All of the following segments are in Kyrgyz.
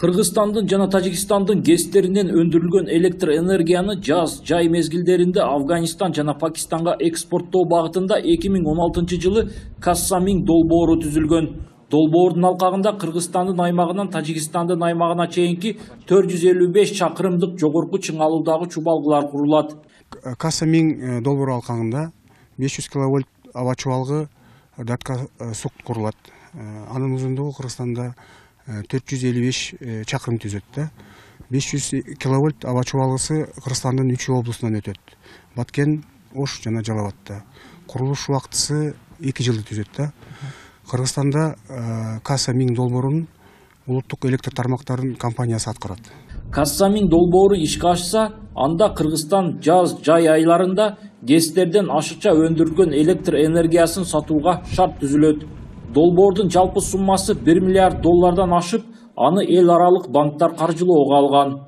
Kırgızstandın жана Tacikistandın GES'lerinden öndürülgөн электр энергияны жаз, жай мезгилдеринде Afganistan жана Pakistanга экспорттоо багытында 2016 жылы Кассамин долбоору түзүлгөн. Долбоордун алкагында Кыргызстандын аймагынан Тажикстандын аймагына чейинки 455 чакырымдык жогорку чыңалуудагы чубалгылар курулат. Кассамин долбоору алкагында 500 киловольт аба чубалгы датка сук курулат. Анын узундугу Кыргызстанда 455 чакырым түзөт. 500 киловольт аба чубалгысы Кыргызстандын 3 облусунан өтөт. Баткен, Ош жана Жалал Абадта. Курулуш убактысы 2 жылды түзөт. Кыргызстанда Кассамин долбоорун улуттук электр тармактарынын компаниясы аткарат. Кассамин долбоору ишке ашса, анда Кыргызстан жаз, жай айларында ГЭСтерден ашыкча өндүрүлгөн электр энергиясын сатууга шарт түзүлөт. Долбоордун жалпы суммасы 1 миллиард доллардан ашып, аны эл аралык банктар каржылоого алган.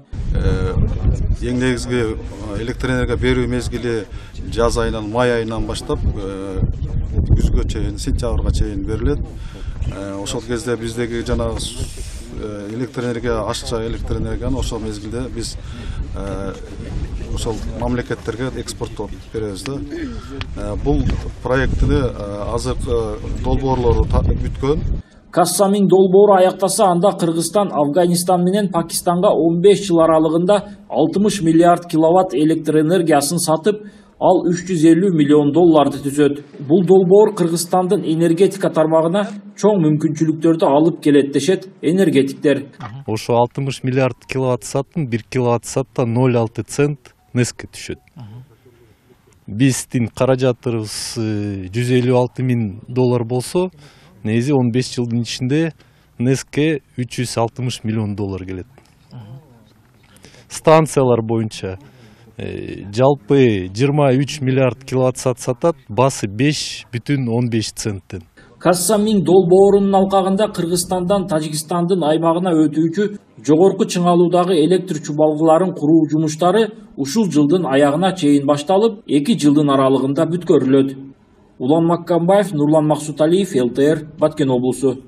Эң негизги электр энергия берүү мезгили жаз айынан, май айынан баштап күзгө чейин, сентябрга чейин берилет. Ошол кезде биздеги жанагы электр энергия, ашыкча электр энергияны ошол мезгилде биз ошол мамлекеттерге экспорттоп беребиз да. Бул проектти азыркы долбоорлору бүткөн. Кассамин долбоору аяктаса, анда Кыргызстан Афганистан менен Пакистанга 15 жыл аралыгында 60 миллиард киловатт электр энергиясын сатып, ал 350 миллион долларды түзөт. Бул долбоор Кыргызстандын энергетика тармагына чоң мүмкүнчүлүктөрдү алып келет дешет энергетиктер. Ошо 60 миллиард киловатт саттын 1 киловатт сатта 0,6 цент неске түшөт. Биздин каражатыбыз 156 миң доллар болсо, негизи 15 жылдын ичинде неске 360 миллион доллар келет. Станциялар боюнча жалпы 23 миллиард киловатт сатат, басы 5,15 центтен. Кассамин долбоорунун алкагында Кыргызстандан Тажикстандын аймагына өтүүчү жогорку чыңалуудагы электр чубалгыларын куруу жумуштары ушул жылдын аягына чейин башталып, 2 жылдын аралыгында бүткөрүлөт. Улан Маккамбаев, Нурлан Максуталиев, ЛТР, Баткен облусу.